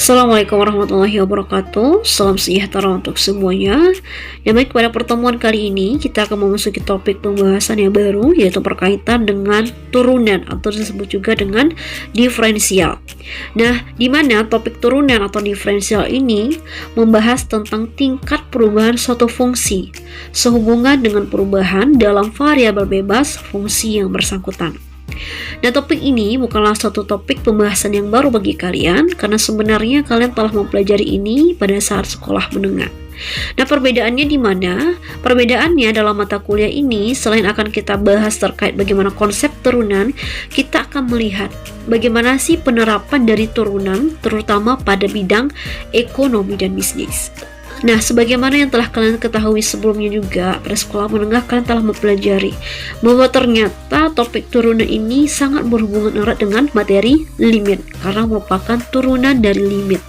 Assalamualaikum warahmatullahi wabarakatuh. Salam sejahtera untuk semuanya. Ya baik, pada pertemuan kali ini kita akan memasuki topik pembahasan yang baru, yaitu berkaitan dengan turunan atau disebut juga dengan diferensial. Nah, di mana topik turunan atau diferensial ini membahas tentang tingkat perubahan suatu fungsi sehubungan dengan perubahan dalam variabel bebas fungsi yang bersangkutan. Dan topik ini bukanlah suatu topik pembahasan yang baru bagi kalian, karena sebenarnya kalian telah mempelajari ini pada saat sekolah menengah. Nah, perbedaannya di mana? Perbedaannya dalam mata kuliah ini, selain akan kita bahas terkait bagaimana konsep turunan, kita akan melihat bagaimana sih penerapan dari turunan, terutama pada bidang ekonomi dan bisnis. Nah, sebagaimana yang telah kalian ketahui sebelumnya juga, pada sekolah menengah kalian telah mempelajari bahwa ternyata topik turunan ini sangat berhubungan erat dengan materi limit, karena merupakan turunan dari limit.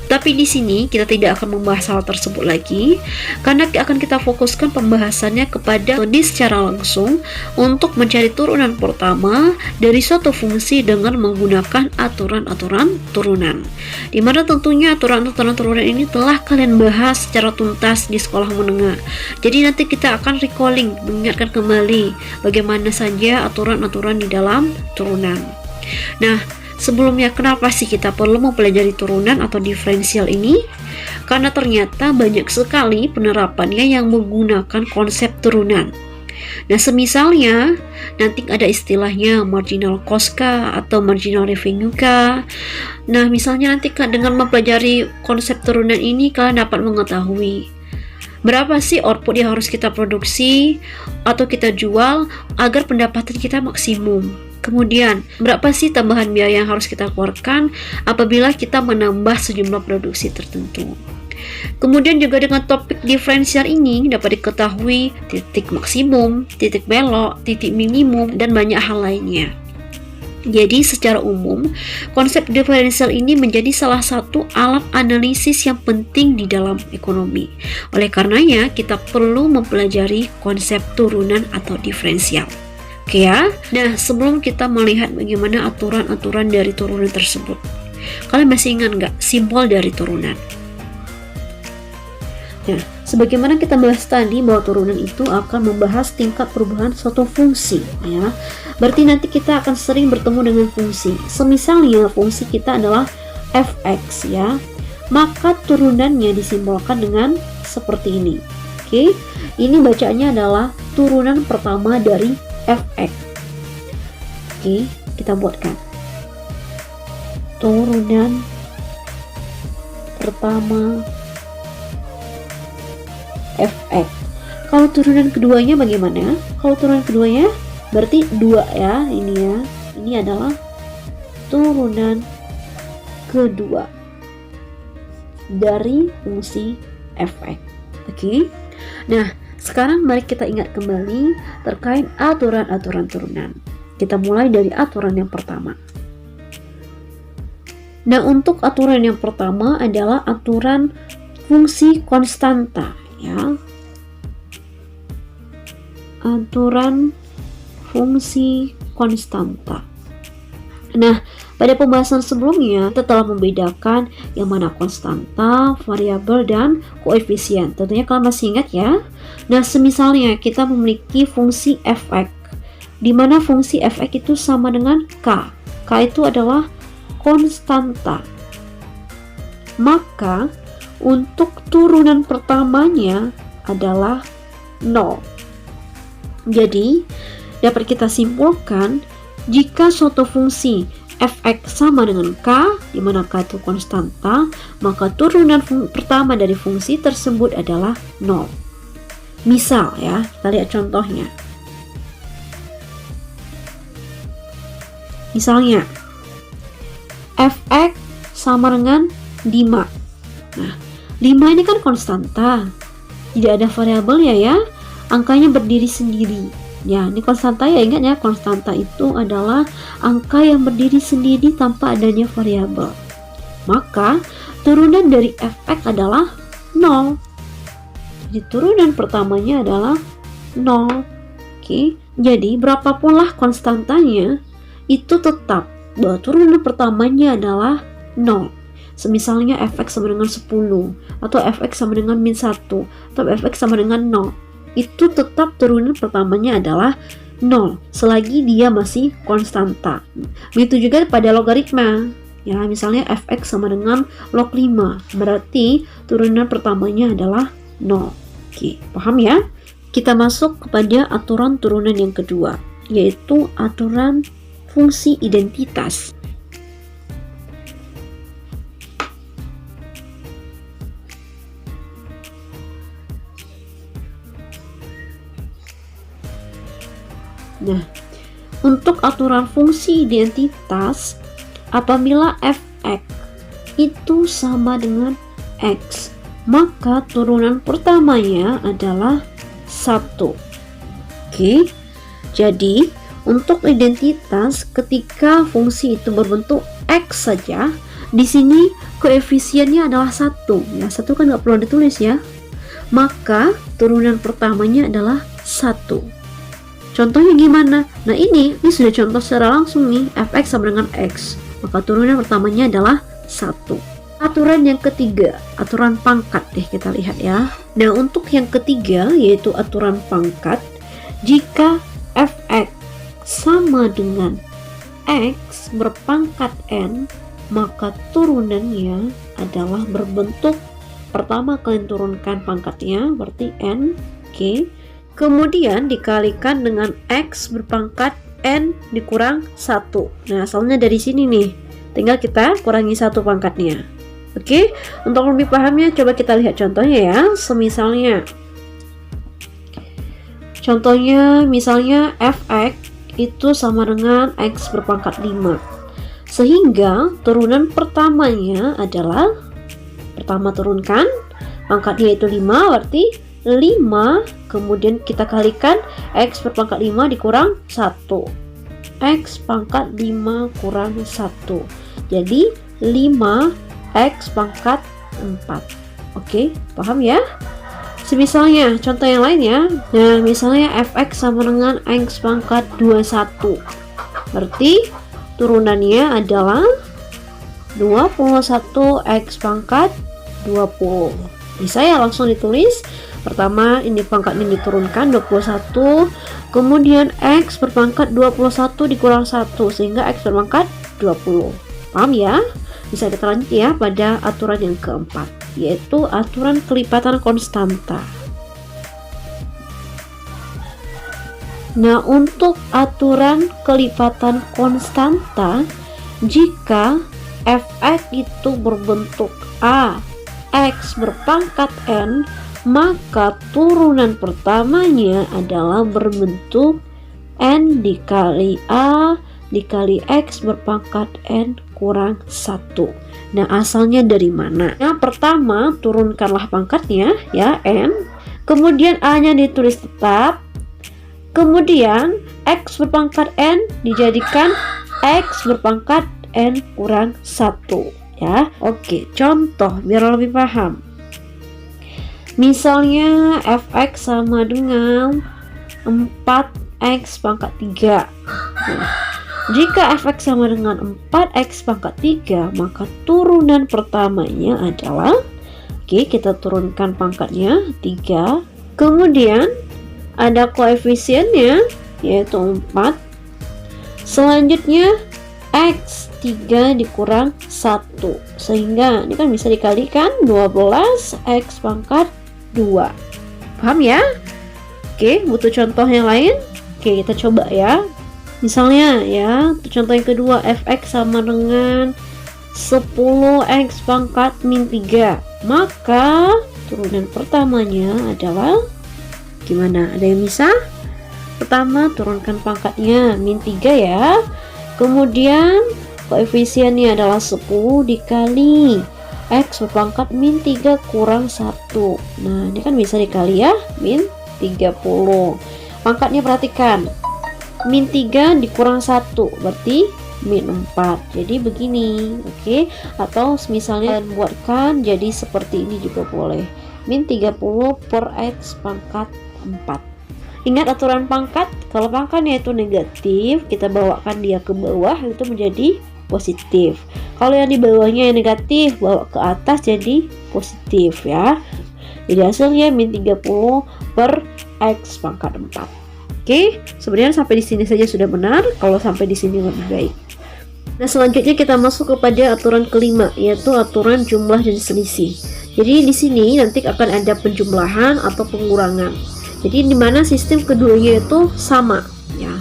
Tapi di sini kita tidak akan membahas hal tersebut lagi, karena akan kita fokuskan pembahasannya kepada metode secara langsung untuk mencari turunan pertama dari suatu fungsi dengan menggunakan aturan-aturan turunan. Dimana tentunya aturan-aturan turunan ini telah kalian bahas secara tuntas di sekolah menengah. Jadi nanti kita akan recalling, mengingatkan kembali bagaimana saja aturan-aturan di dalam turunan. Nah, sebelumnya, kenapa sih kita perlu mempelajari turunan atau diferensial ini? Karena ternyata banyak sekali penerapannya yang menggunakan konsep turunan. Nah, semisalnya nanti ada istilahnya marginal cost kah atau marginal revenue kah. Nah, misalnya nanti dengan mempelajari konsep turunan ini kalian dapat mengetahui berapa sih output yang harus kita produksi atau kita jual agar pendapatan kita maksimum. Kemudian, berapa sih tambahan biaya yang harus kita keluarkan apabila kita menambah sejumlah produksi tertentu. Kemudian juga dengan topik diferensial ini dapat diketahui titik maksimum, titik belok, titik minimum, dan banyak hal lainnya. Jadi secara umum, konsep diferensial ini menjadi salah satu alat analisis yang penting di dalam ekonomi. Oleh karenanya, kita perlu mempelajari konsep turunan atau diferensial. Oke ya. Nah, sebelum kita melihat bagaimana aturan-aturan dari turunan tersebut, kalian masih ingat nggak simbol dari turunan? Nah, sebagaimana kita bahas tadi bahwa turunan itu akan membahas tingkat perubahan suatu fungsi, ya. Berarti nanti kita akan sering bertemu dengan fungsi. Semisalnya fungsi kita adalah fx, ya. Maka turunannya disimbolkan dengan seperti ini. Oke, ini bacaannya adalah turunan pertama dari fx. Oke, kita buatkan turunan pertama fx. Kalau turunan keduanya bagaimana? Kalau turunan keduanya berarti 2 ya, ini ya. Ini adalah turunan kedua dari fungsi fx. Oke. Nah, sekarang mari kita ingat kembali terkait aturan-aturan turunan. Kita mulai dari aturan yang pertama. Nah, untuk aturan yang pertama adalah aturan fungsi konstanta, ya. Aturan fungsi konstanta. Nah, pada pembahasan sebelumnya kita telah membedakan yang mana konstanta, variabel, dan koefisien. Tentunya kalian masih ingat ya. Nah, semisalnya kita memiliki fungsi fx, di mana fungsi fx itu sama dengan k. K itu adalah konstanta. Maka untuk turunan pertamanya adalah 0. Jadi, dapat kita simpulkan jika suatu fungsi fx sama dengan k, di mana k itu konstanta, maka turunan pertama dari fungsi tersebut adalah 0. Misal ya, kita lihat contohnya. Misalnya, fx sama dengan 5. Nah, 5 ini kan konstanta, tidak ada variabelnya ya, angkanya berdiri sendiri. Ya, ini konstanta ya, ingat ya, konstanta itu adalah angka yang berdiri sendiri tanpa adanya variabel. Maka turunan dari fx adalah 0. Jadi turunan pertamanya adalah 0. Oke, jadi berapapun lah konstantanya, itu tetap bahwa turunan pertamanya adalah 0. Semisalnya fx sama dengan 10, atau fx sama dengan min 1, atau fx sama dengan 0. Itu tetap turunan pertamanya adalah 0 selagi dia masih konstanta. Begitu juga pada logaritma. Ya, misalnya fx sama dengan log 5, berarti turunan pertamanya adalah 0. Oke, paham ya? Kita masuk kepada aturan turunan yang kedua, yaitu aturan fungsi identitas. Nah, untuk aturan fungsi identitas, apabila fx itu sama dengan x, maka turunan pertamanya adalah 1. Oke, jadi untuk identitas ketika fungsi itu berbentuk x saja, di sini koefisiennya adalah 1. Ya, 1 kan nggak perlu ditulis ya. Maka turunan pertamanya adalah 1. Contohnya gimana? Nah, ini sudah contoh secara langsung nih, fx sama dengan x. Maka turunan pertamanya adalah 1. Aturan yang ketiga, aturan pangkat deh kita lihat ya. Nah, untuk yang ketiga yaitu aturan pangkat, jika fx sama dengan x berpangkat n, maka turunannya adalah berbentuk, pertama kalian turunkan pangkatnya berarti n, oke. Kemudian dikalikan dengan x berpangkat n dikurang 1. Nah, asalnya dari sini nih, tinggal kita kurangi 1 pangkatnya. Oke, untuk lebih pahamnya coba kita lihat contohnya ya. Contohnya misalnya fx itu sama dengan x berpangkat 5. Sehingga turunan pertamanya adalah, pertama turunkan pangkatnya itu 5, berarti 5, kemudian kita kalikan x berpangkat 5 dikurang 1. X pangkat 5 kurang 1. Jadi 5x pangkat 4. Oke, paham ya? Misalnya contoh yang lain ya. Nah, misalnya fx sama dengan x pangkat 21. Berarti turunannya adalah 21x pangkat 20. Bisa ya langsung ditulis. Pertama ini pangkatnya diturunkan 21, kemudian x berpangkat 21 dikurang 1 sehingga x berpangkat 20. Paham ya? Bisa kita lanjut ya pada aturan yang keempat, yaitu aturan kelipatan konstanta. Nah, untuk aturan kelipatan konstanta, jika fx itu berbentuk a, x berpangkat n, maka turunan pertamanya adalah berbentuk n dikali a dikali x berpangkat n kurang 1. Nah, asalnya dari mana? Yang pertama, turunkanlah pangkatnya ya, n. Kemudian a-nya ditulis tetap. Kemudian x berpangkat n dijadikan x berpangkat n kurang 1 ya. Oke, contoh biar lebih paham. Misalnya fx sama dengan 4x pangkat 3. Nah, jika fx sama dengan 4x pangkat 3, maka turunan pertamanya adalah, oke, kita turunkan pangkatnya 3. Kemudian ada koefisiennya yaitu 4. Selanjutnya x 3 dikurang 1, sehingga ini kan bisa dikalikan 12x pangkat 2. Paham ya? Oke, butuh contoh yang lain. Oke, kita coba ya. Misalnya ya, contoh yang kedua, fx sama dengan 10x pangkat min 3. Maka turunan pertamanya adalah gimana? Ada yang bisa? Pertama, turunkan pangkatnya min 3 ya. Kemudian koefisiennya adalah 10 dikali x berpangkat min 3 kurang 1. Nah, ini kan bisa dikali ya, min 30. Pangkatnya perhatikan, min 3 dikurang 1 berarti min 4. Jadi begini, oke. Atau misalnya kalian buatkan jadi seperti ini juga boleh, min 30 per x pangkat 4. Ingat aturan pangkat, kalau pangkatnya itu negatif, kita bawakan dia ke bawah, itu menjadi positif. Kalau yang di bawahnya yang negatif, bawa ke atas jadi positif ya. Jadi hasilnya min 30 per X pangkat 4. Oke, sebenarnya sampai di sini saja sudah benar, kalau sampai di sini lebih baik. Nah, selanjutnya kita masuk kepada aturan kelima, yaitu aturan jumlah dan selisih. Jadi di sini nanti akan ada penjumlahan atau pengurangan. Jadi di mana sistem keduanya itu sama ya.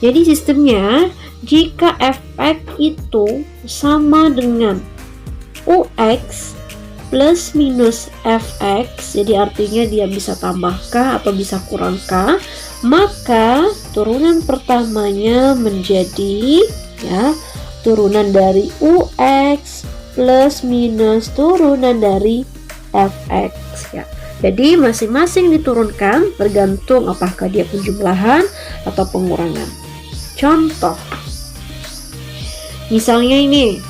Jadi sistemnya jika fx itu sama dengan ux plus minus fx, jadi artinya dia bisa tambahkah atau bisa kurangkah, maka turunan pertamanya menjadi ya turunan dari ux plus minus turunan dari fx ya. Jadi masing-masing diturunkan tergantung apakah dia penjumlahan atau pengurangan. Contoh, misalnya ini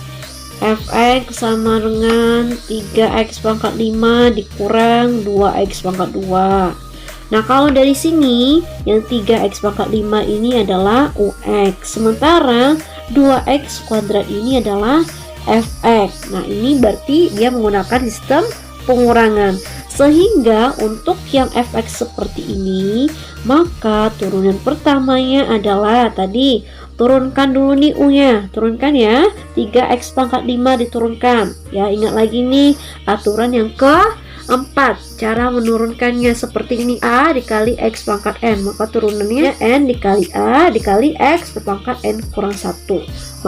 fx sama dengan 3x pangkat 5 dikurang 2x pangkat 2. Nah, kalau dari sini yang 3x pangkat 5 ini adalah ux, sementara 2x kuadrat ini adalah fx. Nah, ini berarti dia menggunakan sistem pengurangan. Sehingga untuk yang fx seperti ini, maka turunan pertamanya adalah tadi turunkan dulu nih u-nya, turunkan ya, 3x pangkat 5 diturunkan ya. Ingat lagi nih aturan yang keempat, cara menurunkannya seperti ini, a dikali x pangkat n, maka turunannya n dikali a dikali x berpangkat n kurang 1.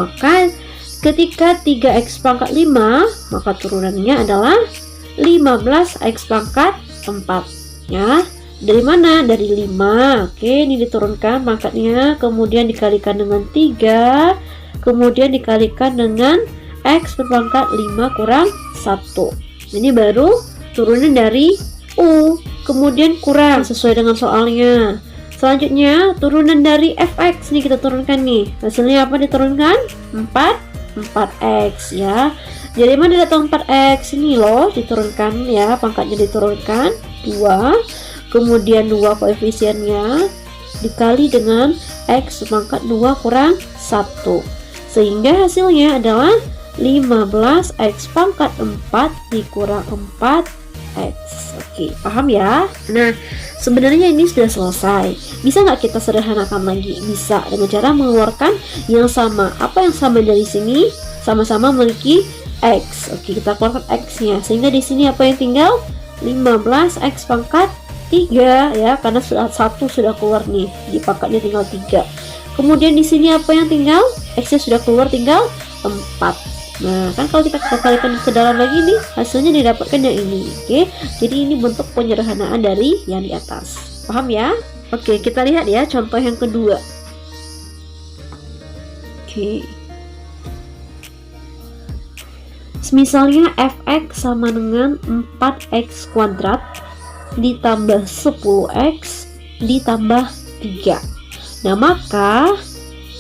Maka ketika 3x pangkat 5, maka turunannya adalah 15x pangkat 4 ya. Dari mana? Dari 5. Oke, ini diturunkan pangkatnya, kemudian dikalikan dengan 3, kemudian dikalikan dengan x berpangkat 5 kurang 1. Ini baru turunan dari u, kemudian kurang sesuai dengan soalnya. Selanjutnya turunan dari fx nih kita turunkan nih. Hasilnya apa diturunkan? 4x ya. Jadi mana datang 4x ini loh, diturunkan ya, pangkatnya diturunkan 2, kemudian 2 koefisiennya dikali dengan x pangkat 2 kurang 1, sehingga hasilnya adalah 15x pangkat 4 dikurang 4x. Oke, paham ya? Nah, sebenarnya ini sudah selesai. Bisa nggak kita sederhanakan lagi? Bisa, dengan cara mengeluarkan yang sama. Apa yang sama dari sini? Sama-sama memiliki x. Oke, kita keluarkan x-nya, sehingga di sini apa yang tinggal? 15x pangkat 3 ya, karena satu sudah keluar nih, di pangkatnya tinggal 3. Kemudian di sini apa yang tinggal? X-nya sudah keluar, tinggal 4. Nah, kan kalau kita kalikan ke dalam lagi nih, hasilnya didapatkan yang ini. Oke, jadi ini bentuk penyederhanaan dari yang di atas. Paham ya? Oke, kita lihat ya contoh yang kedua. Oke. Misalnya fx sama dengan 4x kuadrat ditambah 10x ditambah 3. Nah, maka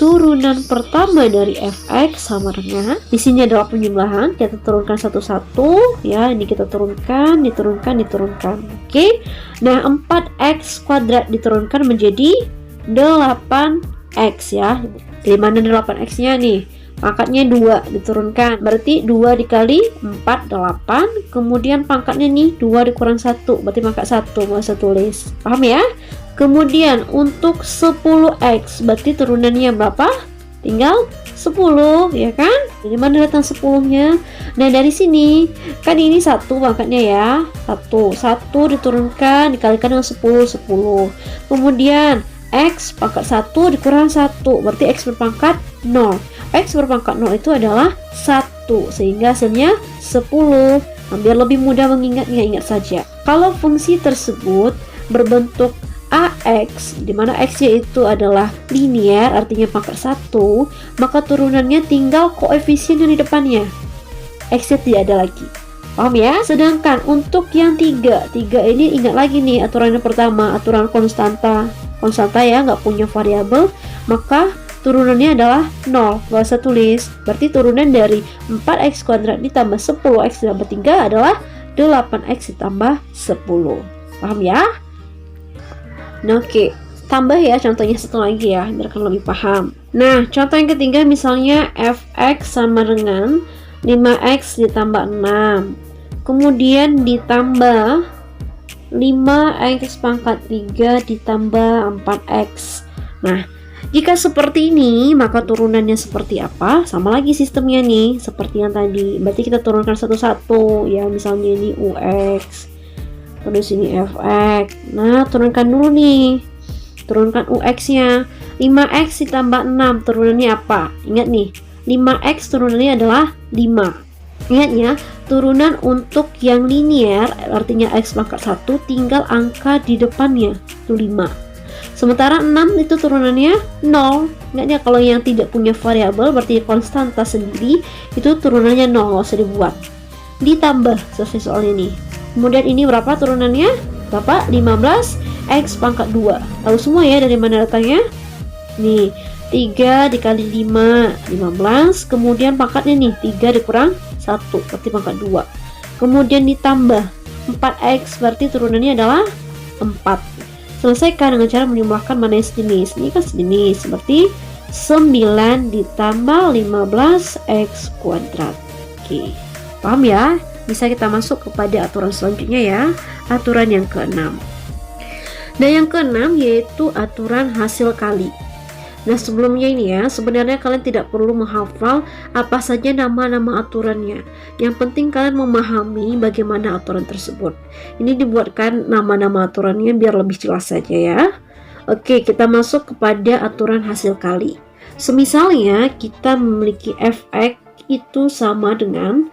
turunan pertama dari fx sama dengan, di sini adalah penjumlahan, kita turunkan satu-satu ya, ini kita turunkan, diturunkan. Oke. Nah, 4x kuadrat diturunkan menjadi 8x ya. Dari mana 8x-nya nih? Pangkatnya 2 diturunkan, berarti 2 dikali 4 8, kemudian pangkatnya nih 2 dikurang 1, berarti pangkat 1, nggak usah tulis. Paham ya? Kemudian untuk 10x, berarti turunannya berapa? Tinggal 10 ya kan? Dari mana datang 10-nya? Nah, dari sini kan ini 1 pangkatnya ya, 1 diturunkan dikalikan dengan 10. Kemudian x pangkat 1 dikurang 1, berarti x berpangkat 0. X berpangkat 0 itu adalah 1, sehingga hasilnya 10. Nah, biar lebih mudah mengingatnya, ingat saja kalau fungsi tersebut berbentuk AX, dimana X-nya itu adalah linear, artinya pangkat 1, maka turunannya tinggal koefisien yang di depannya, X-nya tidak ada lagi. Paham ya? Sedangkan untuk yang 3 ini, ingat lagi nih aturan yang pertama, aturan konstanta ya, nggak punya variabel, maka turunannya adalah 0, nggak usah tulis. Berarti turunan dari 4x kuadrat ditambah 10x ditambah 3 adalah 8x ditambah 10. Paham ya? Nah, oke, tambah ya contohnya satu lagi ya, biar kalian lebih paham. Nah, contoh yang ketiga misalnya fx sama dengan 5x ditambah 6. Kemudian ditambah 5x pangkat 3 ditambah 4x. Nah, jika seperti ini, maka turunannya seperti apa? Sama lagi sistemnya nih, seperti yang tadi. Berarti kita turunkan satu-satu, ya. Misalnya ini ux, terus ini fx. Nah, turunkan dulu nih. Turunkan ux-nya. 5x ditambah 6, turunannya apa? Ingat nih, 5x turunannya adalah 5. Ingat ya, turunan untuk yang linear, artinya x pangkat 1, tinggal angka di depannya, itu 5. Sementara 6 itu turunannya 0. Ingatnya kalau yang tidak punya variabel berarti konstanta sendiri, itu turunannya 0, nggak usah dibuat. Ditambah, selesai soal ini. Kemudian ini berapa turunannya? Berapa? 15x pangkat 2. Tahu semua ya dari mana datangnya? Nih, 3 dikali 5, 15. Kemudian pangkatnya nih, 3 dikurang 1, berarti pangkat 2. Kemudian ditambah 4x, berarti turunannya adalah 4. Selesaikan dengan cara menjumlahkan mana yang sejenis. Ini kan sejenis, berarti 9 ditambah 15x kuadrat. Oke, paham ya? Bisa kita masuk kepada aturan selanjutnya ya, aturan yang ke-6. Nah, yang ke-6 yaitu aturan hasil kali. Nah, sebelumnya ini ya, sebenarnya kalian tidak perlu menghafal apa saja nama-nama aturannya. Yang penting kalian memahami bagaimana aturan tersebut. Ini dibuatkan nama-nama aturannya biar lebih jelas saja ya. Oke, kita masuk kepada aturan hasil kali. Semisalnya kita memiliki fx itu sama dengan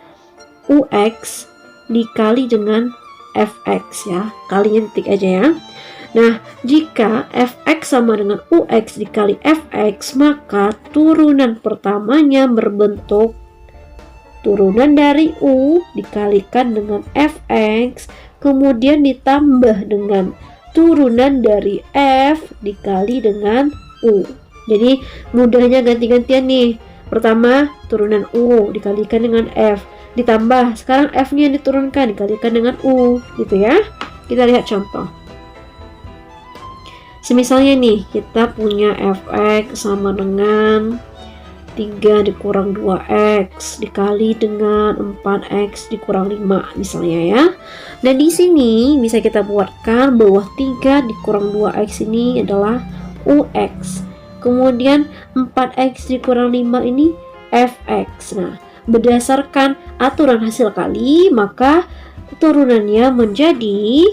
ux dikali dengan fx ya. Kalinya titik aja ya. Nah, jika fx sama dengan ux dikali fx, maka turunan pertamanya berbentuk turunan dari u dikalikan dengan fx, kemudian ditambah dengan turunan dari f dikali dengan u. Jadi mudahnya ganti-gantian nih. Pertama turunan u dikalikan dengan f, ditambah sekarang f-nya diturunkan dikalikan dengan u, gitu ya. Kita lihat contoh. Semisalnya nih, kita punya fx sama dengan 3 dikurang 2x dikali dengan 4x dikurang 5 misalnya ya. Dan di sini bisa kita buatkan bahwa 3 dikurang 2x ini adalah ux. Kemudian 4x dikurang 5 ini fx. Nah, berdasarkan aturan hasil kali, maka turunannya menjadi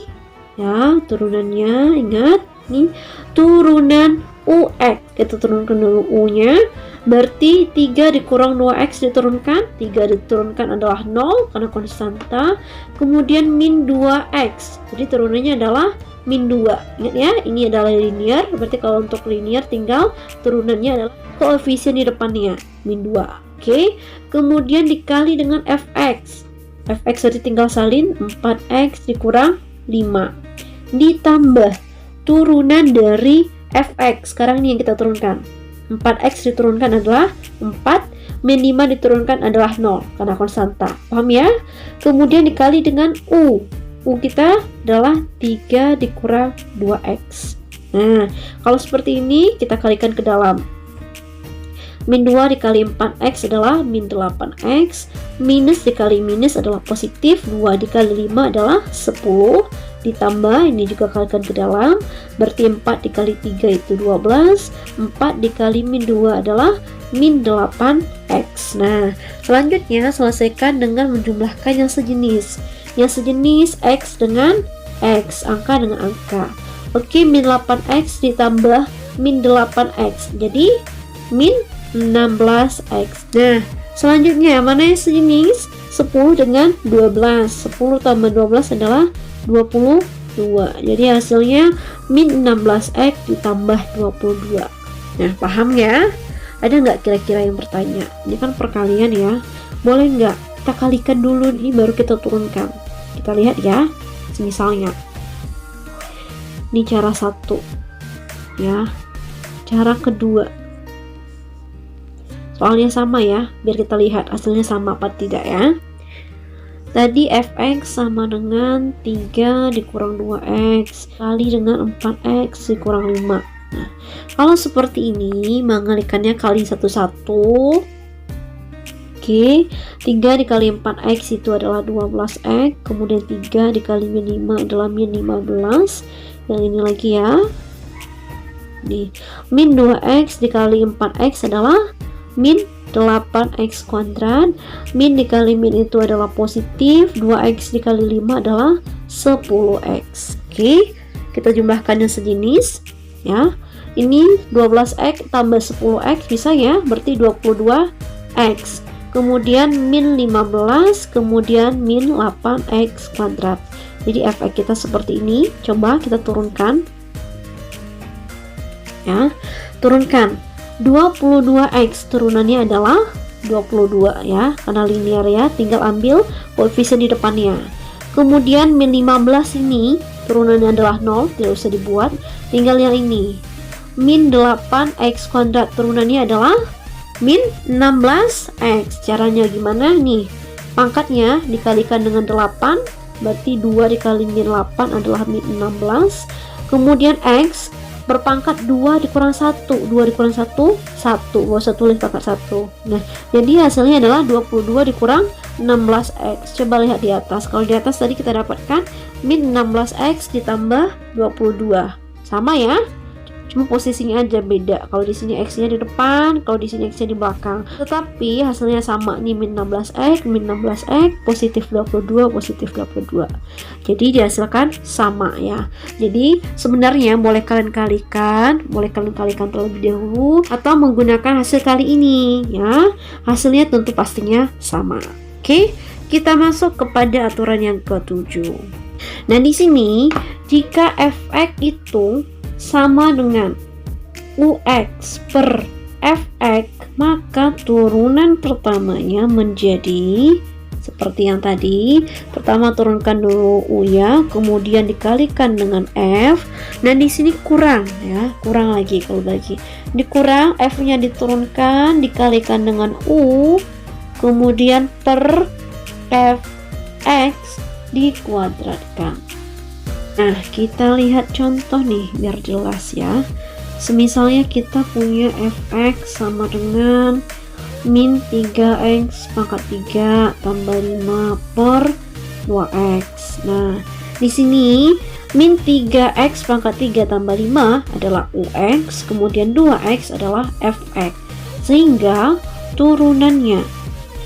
ya, turunannya ingat nih, turunan ux. Kita turunkan dulu u-nya, berarti 3 dikurang 2x diturunkan, 3 diturunkan adalah 0 karena konstanta, kemudian min 2x, jadi turunannya adalah min 2. Ingat ya, ini adalah linear, berarti kalau untuk linear tinggal turunannya adalah koefisien di depannya, min 2. Oke, kemudian dikali dengan fx. Fx jadi tinggal salin 4x dikurang 5 ditambah turunan dari fx. Sekarang ini yang kita turunkan, 4x diturunkan adalah 4, min 5 diturunkan adalah 0 karena konstanta, paham ya? Kemudian dikali dengan u kita adalah 3 dikurang 2x. Nah, kalau seperti ini kita kalikan ke dalam. Min 2 dikali 4x adalah min 8x, minus dikali minus adalah positif, 2 dikali 5 adalah 10, ditambah ini juga kalikan ke dalam, berarti 4 dikali 3 itu 12, 4 dikali min 2 adalah min 8x. Nah, selanjutnya selesaikan dengan menjumlahkan yang sejenis. Yang sejenis x dengan x, angka dengan angka. Oke, min 8x ditambah min 8x, jadi min 16x. Nah, selanjutnya mana yang sejenis? 10 dengan 12. 10 tambah 12 adalah 22. Jadi hasilnya min 16x ditambah 22. Nah, paham ya? Ada nggak kira-kira yang bertanya? Ini kan perkalian ya. Boleh nggak kita kalikan dulu ini baru kita turunkan? Kita lihat ya. Misalnya ini cara satu ya. Cara kedua. Soalnya sama ya, biar kita lihat hasilnya sama apa tidak ya. Tadi fx sama dengan 3 dikurang 2x kali dengan 4x dikurang 5. Nah, kalau seperti ini mengalikannya kali satu-satu. Oke, 3 dikali 4x itu adalah 12x, kemudian 3 dikali min 5 adalah min 15. Yang ini lagi ya. Nih, min 2x dikali 4x adalah min 8x kuadrat. Min dikali min itu adalah positif, 2x dikali 5 adalah 10x. Oke, kita jumlahkan yang sejenis ya. Ini 12x tambah 10x bisa ya, berarti 22x. Kemudian min 15, kemudian min 8x kuadrat. Jadi fx kita seperti ini. Coba kita turunkan ya, turunkan 22x, turunannya adalah 22 ya, karena linear ya, tinggal ambil koefisien di depannya. Kemudian min 15 ini turunannya adalah 0, tidak usah dibuat, tinggal yang ini min 8x kuadrat, turunannya adalah min 16x. Caranya gimana nih? Pangkatnya dikalikan dengan 8, berarti 2 dikali min 8 adalah min 16. Kemudian x berpangkat 2 dikurang 1, 2 dikurang 1, 1, gak usah tulis pangkat 1. Nah, jadi hasilnya adalah 22 dikurang 16x. Coba lihat di atas, kalau di atas tadi kita dapatkan min 16x ditambah 22, sama ya, cuma posisinya aja beda. Kalau di sini x nya di depan, kalau di sini x nya di belakang, tetapi hasilnya sama nih, min 16x, min 16x, positif 22, positif 22. Jadi dihasilkan sama ya. Jadi sebenarnya boleh kalian kalikan terlebih dahulu atau menggunakan hasil kali ini ya. Hasilnya tentu pastinya sama. Oke, kita masuk kepada aturan yang ke-7. Nah, di sini jika fx itu sama dengan ux per fx, maka turunan pertamanya menjadi seperti yang tadi. Pertama turunkan dulu u ya, kemudian dikalikan dengan f. Nah, di sini kurang ya, kurang lagi, kalau bagi dikurang, f nya diturunkan dikalikan dengan u, kemudian per fx dikuadratkan. Nah, kita lihat contoh nih biar jelas ya. Semisalnya kita punya fx sama dengan min 3x pangkat 3 tambah 5 per 2x. Nah, di sini min 3x pangkat 3 tambah 5 adalah ux, kemudian 2x adalah fx. Sehingga turunannya,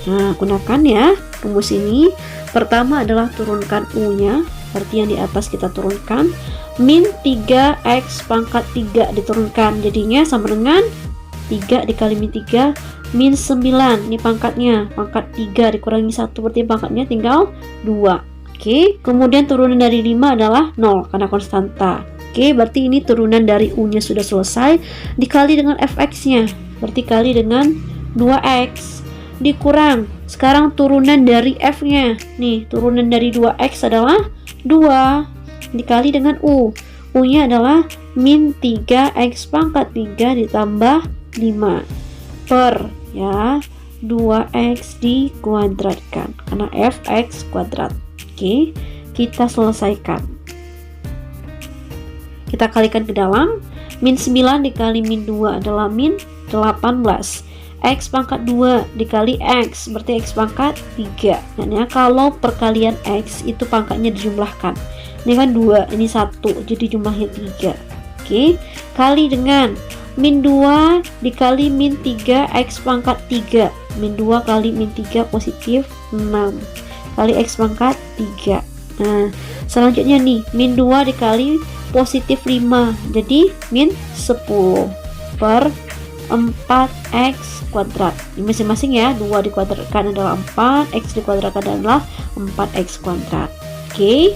nah gunakan ya rumus ini. Pertama adalah turunkan u-nya, berarti yang di atas kita turunkan, min 3x pangkat 3 diturunkan, jadinya sama dengan 3 dikali min 3 min 9. Ini pangkatnya, pangkat 3 dikurangi 1, berarti pangkatnya tinggal 2. Oke, kemudian turunan dari 5 adalah 0 karena konstanta. Oke, berarti ini turunan dari u nya sudah selesai, dikali dengan fx nya, berarti kali dengan 2x, dikurang sekarang turunan dari f nya. Nih, turunan dari 2x adalah 2 dikali dengan u nya adalah min 3x pangkat 3 ditambah 5 per ya 2x dikuadratkan karena fx kuadrat. Oke, kita selesaikan, kita kalikan ke dalam. Min 9 dikali min 2 adalah min 18. X pangkat 2 dikali X berarti X pangkat 3. Dan ya, kalau perkalian X itu pangkatnya dijumlahkan. Ini kan 2, ini 1, jadi jumlahnya 3. Oke, kali dengan min 2 dikali min 3 X pangkat 3. Min 2 kali min 3 positif 6 kali X pangkat 3. Nah, selanjutnya nih, min 2 dikali positif 5, jadi min 10 per 4x kuadrat. Ini masing-masing ya, 2 dikuadratkan adalah 4, x dikuadratkan adalah 4x kuadrat. Oke.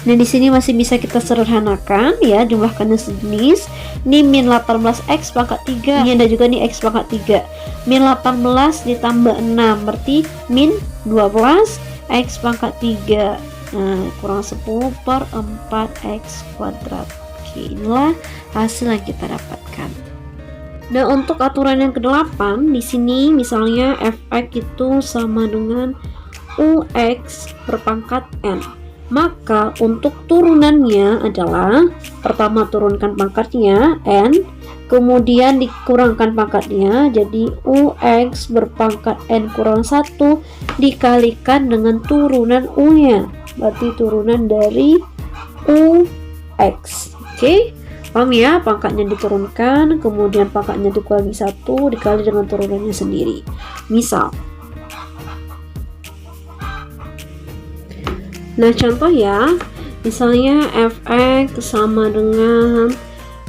Nah, di sini masih bisa kita sederhanakan ya, jumlahkannya sejenis. Ini min 18x pangkat 3. Ini ada juga nih x pangkat 3. Min 18 ditambah 6 berarti min 12 x pangkat 3. Nah, kurang 10 per 4x kuadrat. Oke, inilah hasil yang kita dapatkan. Nah, untuk aturan yang ke-8 di sini misalnya fx itu sama dengan ux berpangkat n. Maka untuk turunannya adalah pertama turunkan pangkatnya n, kemudian dikurangkan pangkatnya jadi UX berpangkat n kurang 1 dikalikan dengan turunan U nya, berarti turunan dari UX. Oke, paham ya? Pangkatnya diturunkan, kemudian pangkatnya dikurangi 1 dikali dengan turunannya sendiri. Misal, nah contoh ya, misalnya fx sama dengan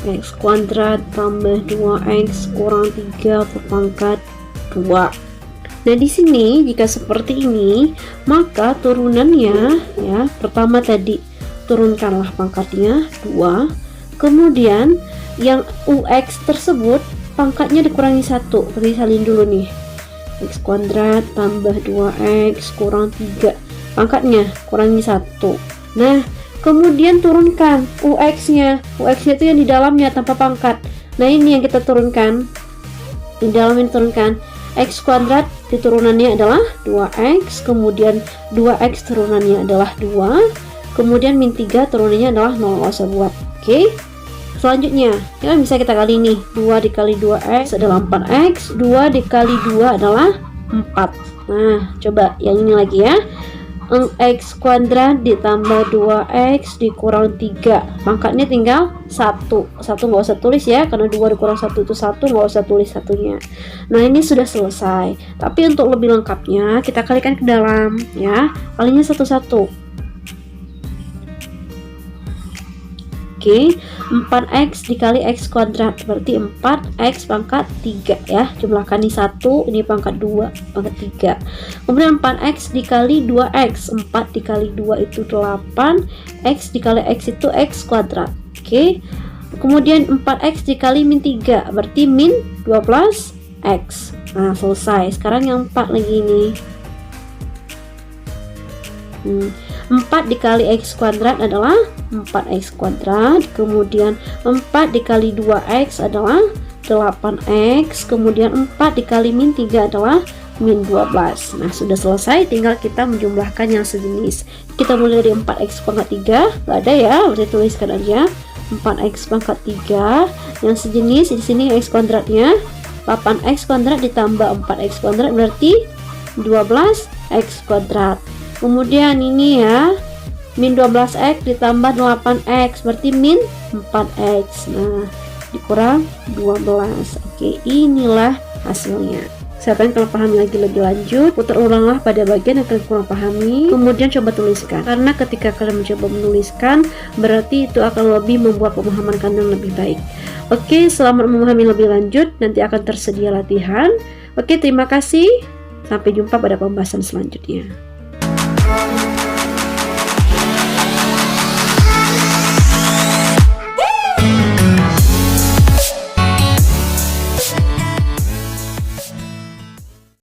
x kuadrat tambah 2x kurang 3 berpangkat 2. Nah di sini jika seperti ini, maka turunannya ya, pertama tadi turunkanlah pangkatnya 2, kemudian yang UX tersebut pangkatnya dikurangi 1. Kita salin dulu nih, x kuadrat tambah 2x kurang 3, pangkatnya kurangi 1. Nah kemudian turunkan UX-nya. UX-nya itu yang di dalamnya tanpa pangkat. Nah ini yang kita turunkan, di dalam ini turunkan x kuadrat, di turunannya adalah 2x, kemudian 2x turunannya adalah 2, kemudian min 3 turunannya adalah 0, nggak usah buat. Oke, selanjutnya ya bisa kita kali ini, 2 dikali 2x adalah 4x, 2 dikali 2 adalah 4. Nah coba yang ini lagi ya, x kuadrat ditambah 2x dikurang 3, pangkatnya tinggal 1 nggak usah tulis ya, karena 2 dikurang 1 itu 1, nggak usah tulis satunya. Nah ini sudah selesai, tapi untuk lebih lengkapnya kita kalikan ke dalam ya, kalinya satu-satu. Oke, 4x dikali x kuadrat berarti 4x pangkat 3 ya, jumlahkan ini 1, ini pangkat 2, pangkat 3. Kemudian 4x dikali 2x, 4 dikali 2 itu 8, x dikali x itu x kuadrat. Oke, kemudian 4x dikali min 3 berarti min 12x. Nah selesai, sekarang yang 4 lagi ini. 4 dikali x kuadrat adalah 4x kuadrat, kemudian 4 dikali 2x adalah 8x, kemudian 4 dikali min 3 adalah min 12. Nah sudah selesai, tinggal kita menjumlahkan yang sejenis. Kita mulai dari 4x pangkat 3, nggak ada ya, berarti tuliskan aja 4x pangkat 3, yang sejenis di sini x kuadratnya 8x kuadrat ditambah 4x kuadrat berarti 12x kuadrat. Kemudian ini ya, min 12x ditambah 8x berarti min 4x. Nah dikurang 12. Oke, inilah hasilnya. Silakan kalau pahami lagi lebih lanjut, putar ulanglah pada bagian yang kalian kurang pahami, kemudian coba tuliskan, karena ketika kalian mencoba menuliskan berarti itu akan lebih membuat pemahaman kalian lebih baik. Oke, selamat memahami lebih lanjut, nanti akan tersedia latihan. Oke, terima kasih, sampai jumpa pada pembahasan selanjutnya.